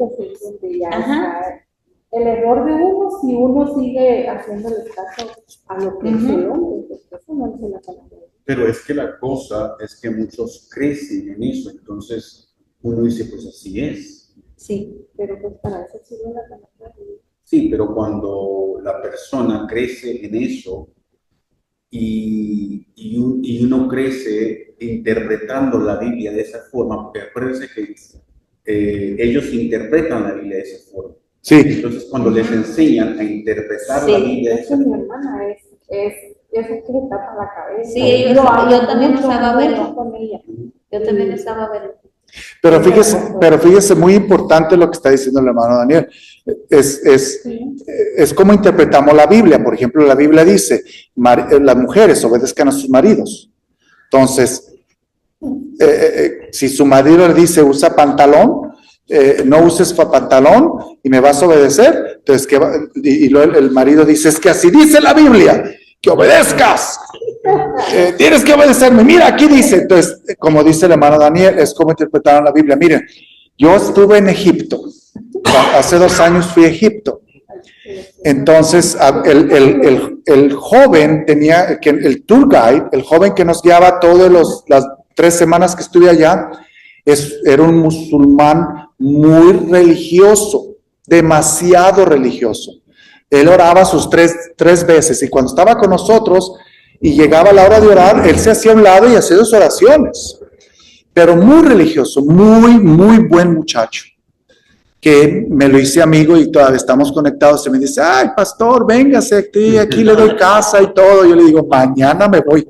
[SPEAKER 4] Ajá.
[SPEAKER 1] El error de uno, si uno sigue haciéndole caso a lo que dice el hombre, pues eso no dice la palabra.
[SPEAKER 3] Pero es que la cosa es que muchos crecen en eso, entonces uno dice, pues así es.
[SPEAKER 4] Sí.
[SPEAKER 1] Pero pues para eso sirve la palabra.
[SPEAKER 3] Sí, pero cuando la persona crece en eso y uno crece interpretando la Biblia de esa forma, porque acuérdense que ellos interpretan la Biblia de esa forma.
[SPEAKER 2] Sí.
[SPEAKER 3] Entonces, cuando les enseñan a interpretar la Biblia de esa
[SPEAKER 1] mi
[SPEAKER 3] forma.
[SPEAKER 1] hermana es que le tapa la cabeza.
[SPEAKER 4] Sí, yo también usaba velo. Yo también usaba velo.
[SPEAKER 2] Pero fíjese, muy importante lo que está diciendo el hermano Daniel. Es como interpretamos la Biblia. Por ejemplo, la Biblia dice, las mujeres obedezcan a sus maridos. Entonces, si su marido le dice usa pantalón, no uses pantalón y me vas a obedecer, entonces y luego el marido dice, es que así dice la Biblia, que obedezcas, tienes que obedecerme, mira aquí dice, entonces como dice el hermano Daniel, es como interpretaron la Biblia. Miren, yo estuve en Egipto, hace 2 años fui a Egipto, entonces el joven tenía, el tour guide, el joven que nos guiaba todas las 3 semanas que estuve allá, era un musulmán muy religioso, demasiado religioso. Él oraba sus tres veces y cuando estaba con nosotros y llegaba la hora de orar, él se hacía a un lado y hacía sus oraciones. Pero muy religioso, muy, muy buen muchacho, que me lo hice amigo y todavía estamos conectados. Se me dice, ay, pastor, véngase, aquí le doy casa y todo. Yo le digo, mañana me voy.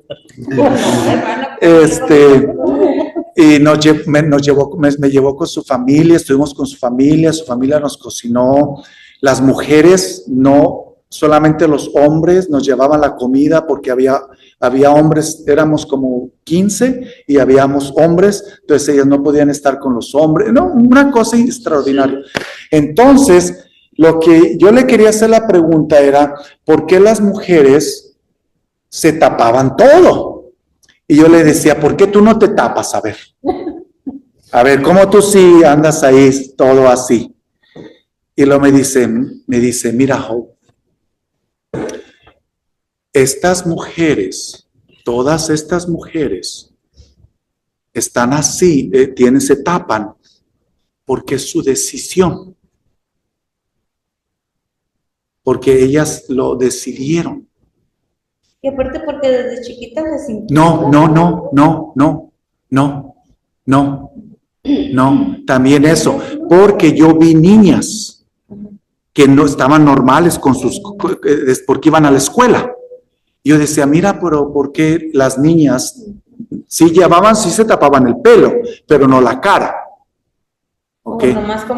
[SPEAKER 2] Y me llevó con su familia, estuvimos con su familia nos cocinó. Las mujeres, no, solamente los hombres nos llevaban la comida porque había hombres, éramos como 15 y habíamos hombres, entonces ellas no podían estar con los hombres, no, una cosa extraordinaria. Entonces, lo que yo le quería hacer la pregunta era, ¿por qué las mujeres se tapaban todo? Y yo le decía, ¿por qué tú no te tapas? A ver, ¿cómo tú sí andas ahí todo así? Y luego me dice, mira, Hope, estas mujeres, todas estas mujeres, están así, se tapan, porque es su decisión. Porque ellas lo decidieron.
[SPEAKER 4] Y aparte porque desde chiquitas les
[SPEAKER 2] No. También eso, porque yo vi niñas que no estaban normales porque iban a la escuela. Yo decía, mira, pero ¿por qué las niñas sí se tapaban el pelo, pero no la cara? ¿Ok?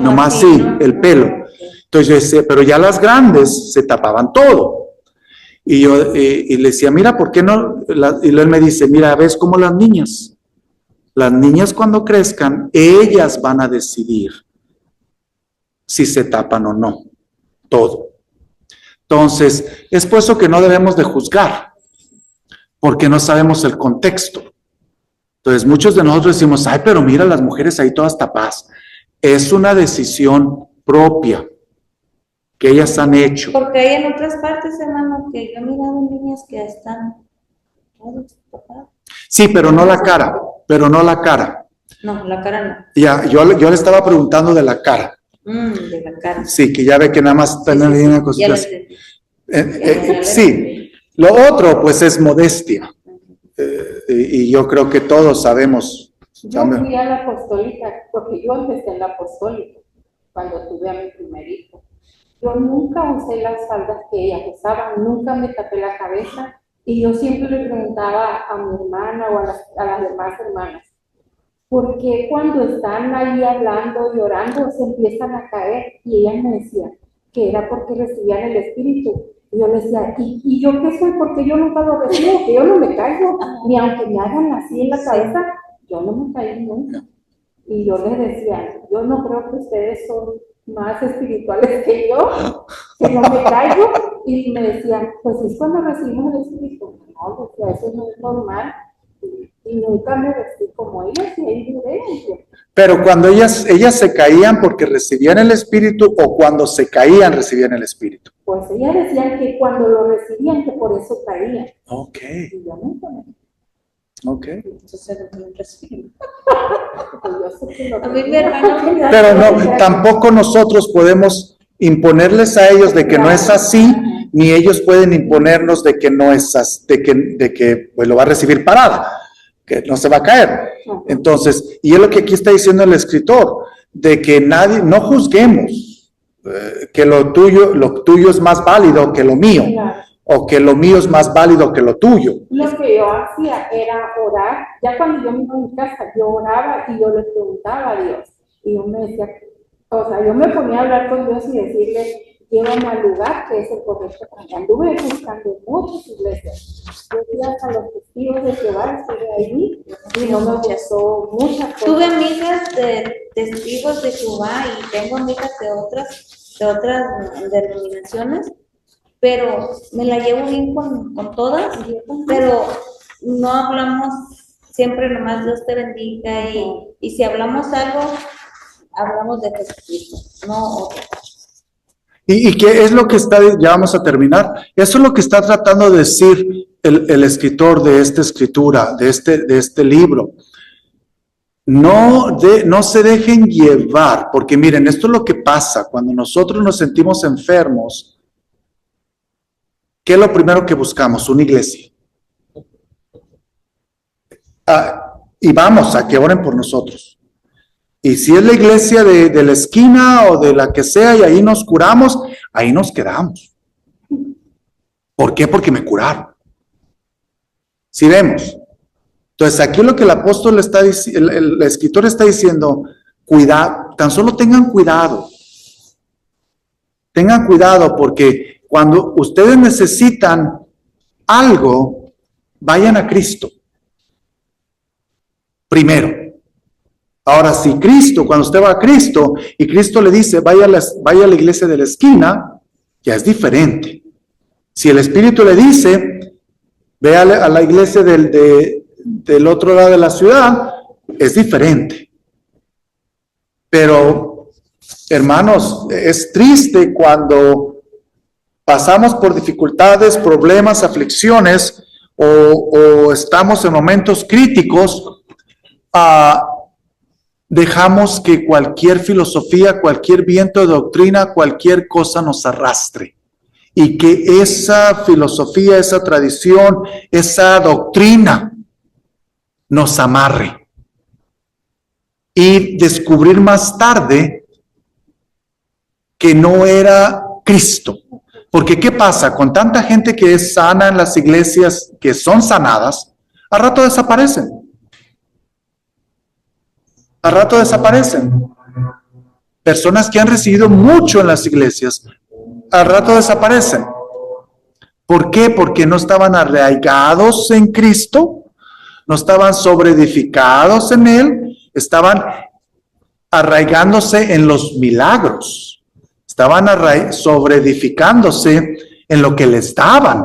[SPEAKER 2] Nomás
[SPEAKER 4] así,
[SPEAKER 2] sí,
[SPEAKER 4] ¿no?
[SPEAKER 2] el pelo. Entonces yo decía, pero ya las grandes se tapaban todo. Y yo y le decía, mira, ¿por qué no? Y él me dice, mira, ¿ves cómo las niñas cuando crezcan, ellas van a decidir si se tapan o no, todo. Entonces, es por eso que no debemos de juzgar, porque no sabemos el contexto. Entonces, muchos de nosotros decimos, ay, pero mira, las mujeres ahí todas tapadas. Es una decisión propia que ellas han hecho.
[SPEAKER 4] Porque hay en otras partes, hermano, que yo he mirado niñas que están todas tapadas.
[SPEAKER 2] Sí, pero no la cara.
[SPEAKER 4] No, la cara no.
[SPEAKER 2] Ya, yo le estaba preguntando de la cara.
[SPEAKER 4] De la cara.
[SPEAKER 2] Sí, que ya ve que nada más tienen ahí una cosita. Sí, lo otro pues es modestia. Y yo creo que todos sabemos.
[SPEAKER 1] Yo fui a la apostólica, porque yo empecé en la apostólica cuando tuve a mi primer hijo. Yo nunca usé las faldas que ellas usaban, nunca me tapé la cabeza y yo siempre le preguntaba a mi hermana o a las demás hermanas, ¿por qué cuando están ahí hablando y orando se empiezan a caer? Y ellas me decían que era porque recibían el Espíritu. Y yo les decía, ¿y yo qué soy? Porque yo nunca lo recibo, que yo no me caigo, ni aunque me hagan así en la cabeza, yo no me caigo nunca. Y yo les decía, yo no creo que ustedes son más espirituales que yo, que no me caigo. Y me decían, pues es cuando recibimos el Espíritu. No, pues eso no es normal. Y nunca me vestí como ellas y ahí duré.
[SPEAKER 2] Pero cuando ellas se caían porque recibían el Espíritu o cuando se caían recibían el Espíritu.
[SPEAKER 1] Pues ellas decían que cuando lo recibían que por eso caían.
[SPEAKER 2] Ok.
[SPEAKER 1] Y yo nunca me...
[SPEAKER 2] Ok.
[SPEAKER 4] Entonces no me recibí.
[SPEAKER 1] A
[SPEAKER 4] mí mi hermano...
[SPEAKER 2] Pero no, tampoco nosotros podemos imponerles a ellos de que no es así, ni ellos pueden imponernos de que no es así, de que pues lo va a recibir parada, que no se va a caer. Entonces, y es lo que aquí está diciendo el escritor, de que no juzguemos que lo tuyo es más válido que lo mío, o que lo mío es más válido que lo tuyo.
[SPEAKER 1] Lo que yo hacía era orar. Ya cuando yo me iba a mi casa, yo oraba y yo le preguntaba a Dios. Y yo me decía, o sea, yo me ponía a hablar con Dios y decirle, llévame al lugar que es el correcto. Anduve buscando muchas iglesias. Yo fui hasta los testigos de Jehová, estuve ahí, y no me gustó muchas cosas.
[SPEAKER 4] Tuve amigas de testigos de Jehová y tengo amigas de otras denominaciones, pero me la llevo bien con todas, pero no hablamos siempre nomás Dios te bendiga y si hablamos algo, hablamos de Jesucristo, no otra cosa.
[SPEAKER 2] ¿Y qué es lo que está, ya vamos a terminar, eso es lo que está tratando de decir el escritor de esta escritura, de este libro? No se dejen llevar, porque miren, esto es lo que pasa cuando nosotros nos sentimos enfermos. ¿Qué es lo primero que buscamos? Una iglesia. Y vamos a que oren por nosotros. Y si es la iglesia de la esquina o de la que sea y ahí nos curamos, ahí nos quedamos. ¿Por qué? Porque me curaron. Si vemos. Entonces aquí lo que el apóstol está diciendo, el escritor está diciendo, cuidado, tan solo tengan cuidado. Tengan cuidado porque cuando ustedes necesitan algo, vayan a Cristo. Primero. Ahora, si Cristo, cuando usted va a Cristo y Cristo le dice, vaya a la iglesia de la esquina, ya es diferente. Si el Espíritu le dice, ve a la iglesia del otro lado de la ciudad, es diferente. Pero, hermanos, es triste cuando pasamos por dificultades, problemas, aflicciones o estamos en momentos críticos, dejamos que cualquier filosofía, cualquier viento de doctrina, cualquier cosa nos arrastre. Y que esa filosofía, esa tradición, esa doctrina nos amarre. Y descubrir más tarde que no era Cristo. Porque ¿qué pasa? Con tanta gente que es sana en las iglesias, que son sanadas, al rato desaparecen. Al rato desaparecen. Personas que han recibido mucho en las iglesias, al rato desaparecen. ¿Por qué? Porque no estaban arraigados en Cristo, no estaban sobreedificados en Él, estaban arraigándose en los milagros, estaban sobreedificándose en lo que les daban,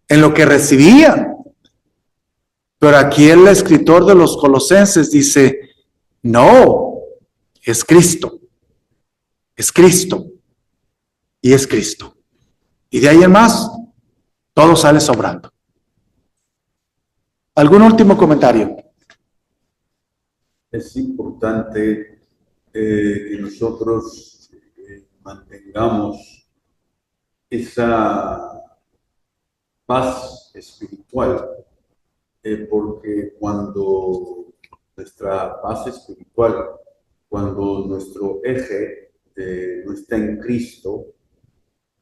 [SPEAKER 2] en lo que recibían. Pero aquí el escritor de los Colosenses dice, no, es Cristo, es Cristo y es Cristo. Y de ahí en más, todo sale sobrando. ¿Algún último comentario?
[SPEAKER 3] Es importante que nosotros mantengamos esa paz espiritual. Porque cuando nuestra paz espiritual, cuando nuestro eje no está en Cristo,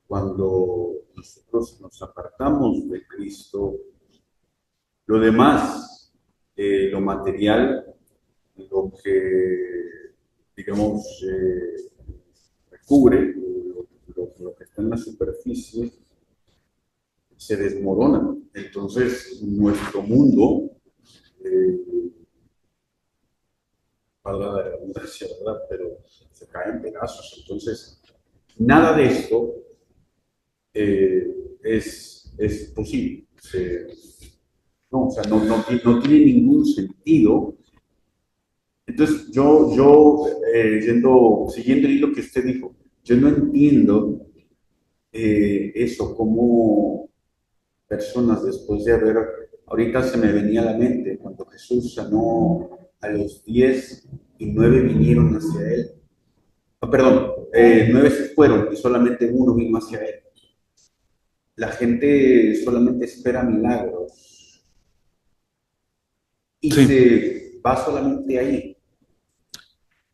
[SPEAKER 3] cuando nosotros nos apartamos de Cristo, lo demás, lo material, lo que, digamos, recubre, lo que está en la superficie, se desmorona. Entonces, nuestro mundo, valga la redundancia, ¿verdad? Pero se cae en pedazos. Entonces, nada de esto es posible. No, o sea, no tiene ningún sentido. Entonces, siguiendo lo que usted dijo, yo no entiendo eso, cómo personas después de ahorita se me venía a la mente cuando Jesús sanó a los 10 y 9 vinieron hacia él. 9 se fueron y solamente uno vino hacia él. La gente solamente espera milagros y se va solamente ahí.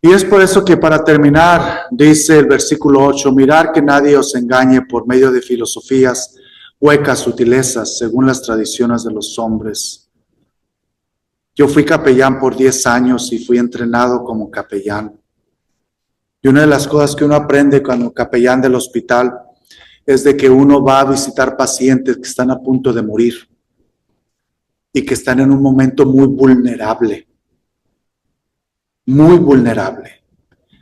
[SPEAKER 2] Y es por eso que para terminar, dice el versículo 8, mirar que nadie os engañe por medio de filosofías, huecas sutilezas, según las tradiciones de los hombres. Yo fui capellán por 10 años y fui entrenado como capellán. Y una de las cosas que uno aprende cuando capellán del hospital es de que uno va a visitar pacientes que están a punto de morir. y que están en un momento muy vulnerable. Muy vulnerable.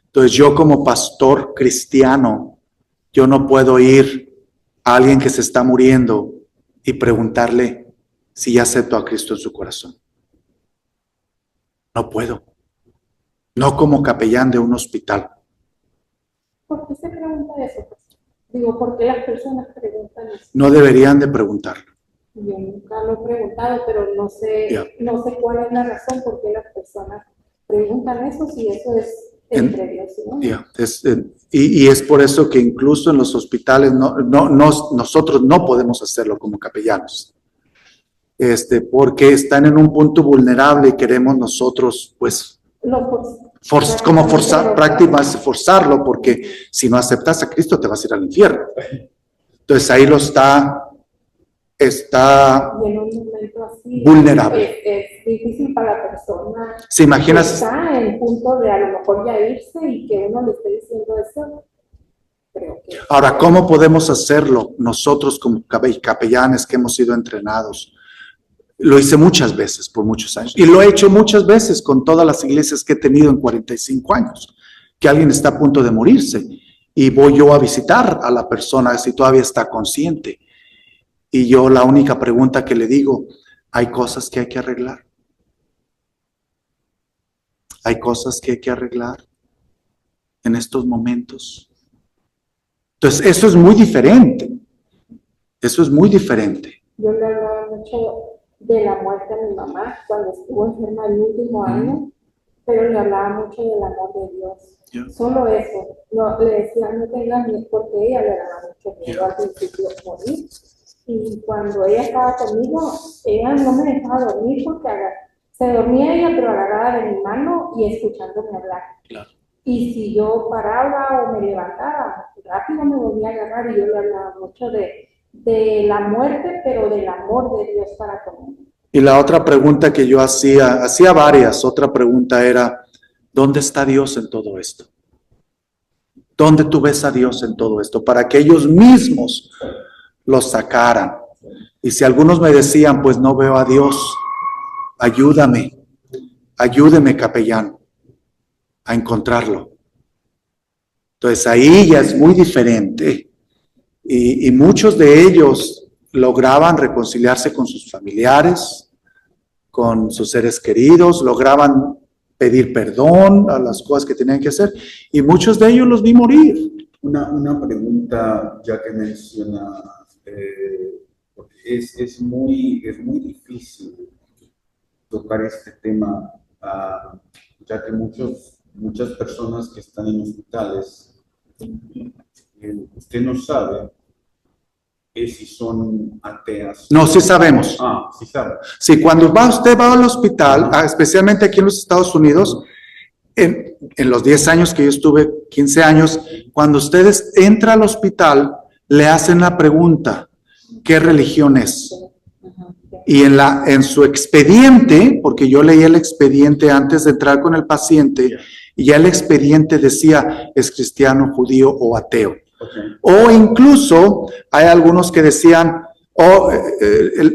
[SPEAKER 2] Entonces yo como pastor cristiano, yo no puedo ir a alguien que se está muriendo y preguntarle si ya aceptó a Cristo en su corazón. No puedo. No como capellán de un hospital.
[SPEAKER 1] ¿Por qué se pregunta eso? Digo, ¿por qué las personas preguntan eso?
[SPEAKER 2] No deberían de preguntarlo.
[SPEAKER 1] Yo nunca lo he preguntado, pero no sé,
[SPEAKER 2] Ya.
[SPEAKER 1] no sé cuál es la razón por qué las personas preguntan eso, si eso es entre Dios y uno.
[SPEAKER 2] Ya, y es por eso que incluso en los hospitales nosotros no podemos hacerlo como capellanos. Porque están en un punto vulnerable y queremos nosotros, pues, prácticamente forzarlo, porque si no aceptas a Cristo te vas a ir al infierno. Entonces ahí lo está
[SPEAKER 1] Y en un momento así
[SPEAKER 2] vulnerable.
[SPEAKER 1] es difícil para la persona
[SPEAKER 2] ¿Se
[SPEAKER 1] que
[SPEAKER 2] imaginas?
[SPEAKER 1] está en punto de a lo mejor ya irse y que uno le esté diciendo eso. Creo que
[SPEAKER 2] Ahora, ¿cómo podemos hacerlo nosotros como capellanes que hemos sido entrenados? Lo hice muchas veces por muchos años y lo he hecho muchas veces con todas las iglesias que he tenido en 45 años, que alguien está a punto de morirse y voy yo a visitar a la persona si todavía está consciente. Y yo la única pregunta que le digo, hay cosas que hay que arreglar. Hay cosas que hay que arreglar en estos momentos. Entonces, eso es muy diferente. Eso es muy diferente.
[SPEAKER 1] yo le hablaba mucho de la muerte de mi mamá cuando estuvo enferma el último año, pero le hablaba mucho del amor de Dios.
[SPEAKER 2] Yeah.
[SPEAKER 1] Solo eso. No, le decía, no tengas miedo, porque ella le daba mucho miedo al principio morir. Y cuando ella estaba conmigo, ella no me dejaba dormir porque se dormía ella, pero agarraba de mi mano y escuchándome hablar.
[SPEAKER 2] Claro.
[SPEAKER 1] Y si yo paraba o me levantaba, rápido me volvía a agarrar y yo le hablaba mucho de la muerte, pero del amor de Dios para conmigo.
[SPEAKER 2] Y la otra pregunta que yo hacía varias, otra pregunta era, ¿dónde está Dios en todo esto? ¿Dónde tú ves a Dios en todo esto? Para que ellos mismos lo sacaran. Y si algunos me decían, pues no veo a Dios, ayúdame, capellán, a encontrarlo. Entonces ahí ya es muy diferente. Y muchos de ellos lograban reconciliarse con sus familiares, con sus seres queridos, lograban pedir perdón a las cosas que tenían que hacer, y muchos de ellos los vi morir.
[SPEAKER 3] Una pregunta, ya que mencionas, porque es muy difícil tocar este tema, ya que muchas personas que están en hospitales, usted no sabe si son ateas.
[SPEAKER 2] No, sí sabemos.
[SPEAKER 3] Sí sabe.
[SPEAKER 2] Sí, cuando usted va al hospital, especialmente aquí en los Estados Unidos, en los 10 años que yo estuve, 15 años, cuando ustedes entran al hospital, le hacen la pregunta, ¿qué religión es? Y en su expediente, porque yo leí el expediente antes de entrar con el paciente, y ya el expediente decía, ¿es cristiano, judío o ateo?
[SPEAKER 3] Okay.
[SPEAKER 2] O incluso hay algunos que decían,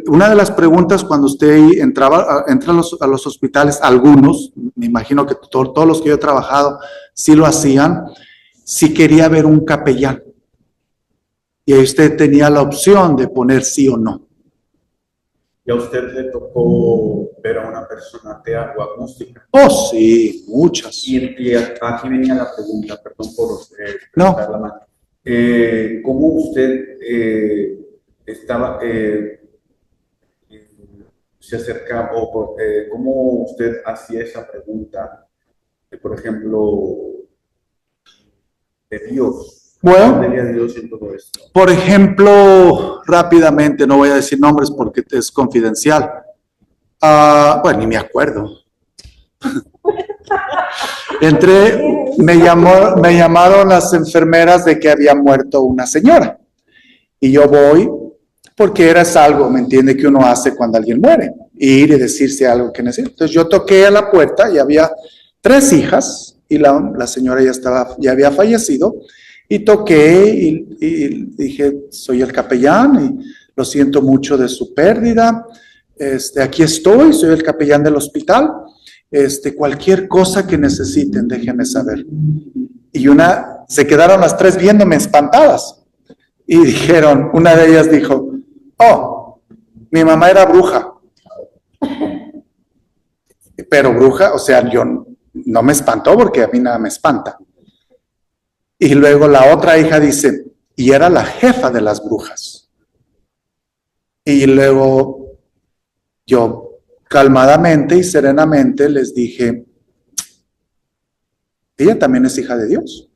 [SPEAKER 2] una de las preguntas cuando usted entra a los hospitales, algunos, me imagino que todos los que yo he trabajado sí lo hacían, si quería ver un capellán. Y ahí usted tenía la opción de poner sí o no.
[SPEAKER 3] ¿Y a usted le tocó ver a una persona atea o agnóstica?
[SPEAKER 2] Oh, sí, muchas.
[SPEAKER 3] Y aquí venía la pregunta, perdón por
[SPEAKER 2] No.
[SPEAKER 3] la mano. ¿Cómo usted se acercaba, o cómo usted hacía esa pregunta, por ejemplo, de Dios?
[SPEAKER 2] Bueno,
[SPEAKER 3] ¿Dónde veía Dios en todo esto?
[SPEAKER 2] por ejemplo, rápidamente, no voy a decir nombres porque es confidencial. Bueno, ni me acuerdo. Me llamaron las enfermeras de que había muerto una señora. Y yo voy, porque es algo, ¿me entiende?, que uno hace cuando alguien muere. Ir y decirse algo que necesita. Entonces yo toqué a la puerta y había 3 hijas y la señora ya había fallecido. Y toqué y dije, soy el capellán y lo siento mucho de su pérdida. aquí estoy, soy el capellán del hospital. Cualquier cosa que necesiten, déjenme saber. Y se quedaron las tres viéndome espantadas. Y dijeron, una de ellas dijo, oh, mi mamá era bruja. Pero bruja, o sea, yo no me espantó porque a mí nada me espanta. Y luego la otra hija dice, y era la jefa de las brujas. Y luego yo calmadamente y serenamente les dije, ella también es hija de Dios.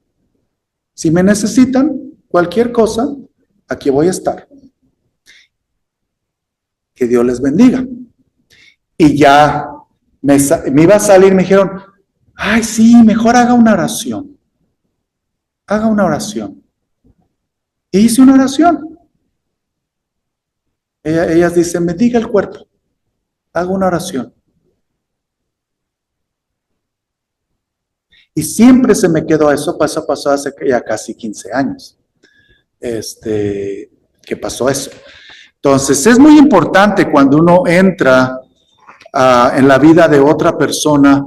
[SPEAKER 2] Si me necesitan cualquier cosa, aquí voy a estar. Que Dios les bendiga. Y ya me iba a salir, me dijeron, ay, sí, mejor haga una oración. Haga una oración. Y hice una oración. Ellas dicen, bendiga el cuerpo. Hago una oración. Y siempre se me quedó eso, pasó hace ya casi 15 años. Que pasó eso. Entonces, es muy importante cuando uno entra en la vida de otra persona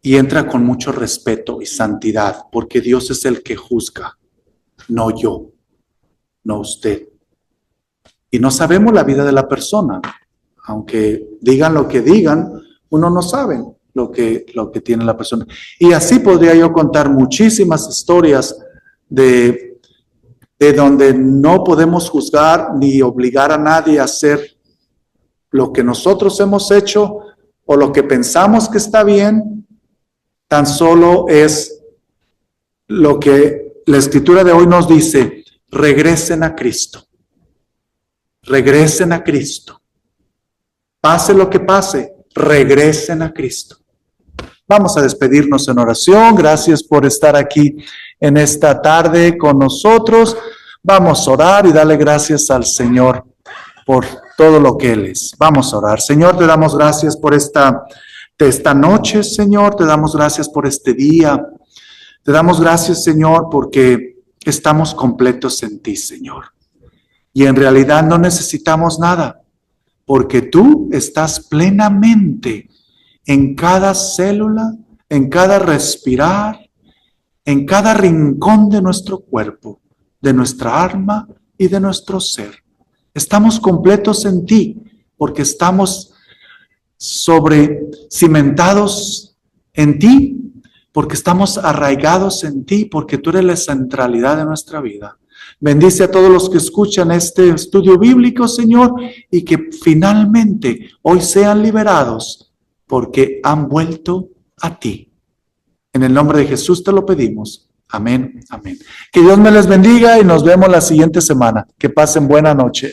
[SPEAKER 2] y entra con mucho respeto y santidad, porque Dios es el que juzga, no yo, no usted. Y no sabemos la vida de la persona. Aunque digan lo que digan, uno no sabe lo que tiene la persona. Y así podría yo contar muchísimas historias de donde no podemos juzgar ni obligar a nadie a hacer lo que nosotros hemos hecho o lo que pensamos que está bien. Tan solo es lo que la Escritura de hoy nos dice: regresen a Cristo. Regresen a Cristo. Pase lo que pase, regresen a Cristo. Vamos a despedirnos en oración. Gracias por estar aquí en esta tarde con nosotros. Vamos a orar y darle gracias al Señor por todo lo que Él es. Vamos a orar. Señor, te damos gracias por esta noche, Señor. Te damos gracias por este día. Te damos gracias, Señor, porque estamos completos en ti, Señor. Y en realidad no necesitamos nada, porque tú estás plenamente en cada célula, en cada respirar, en cada rincón de nuestro cuerpo, de nuestra alma y de nuestro ser. Estamos completos en ti, porque estamos cimentados en ti, porque estamos arraigados en ti, porque tú eres la centralidad de nuestra vida. Bendice a todos los que escuchan este estudio bíblico, Señor, y que finalmente hoy sean liberados porque han vuelto a ti. En el nombre de Jesús te lo pedimos. Amén, amén. Que Dios me les bendiga y nos vemos la siguiente semana. Que pasen buena noche.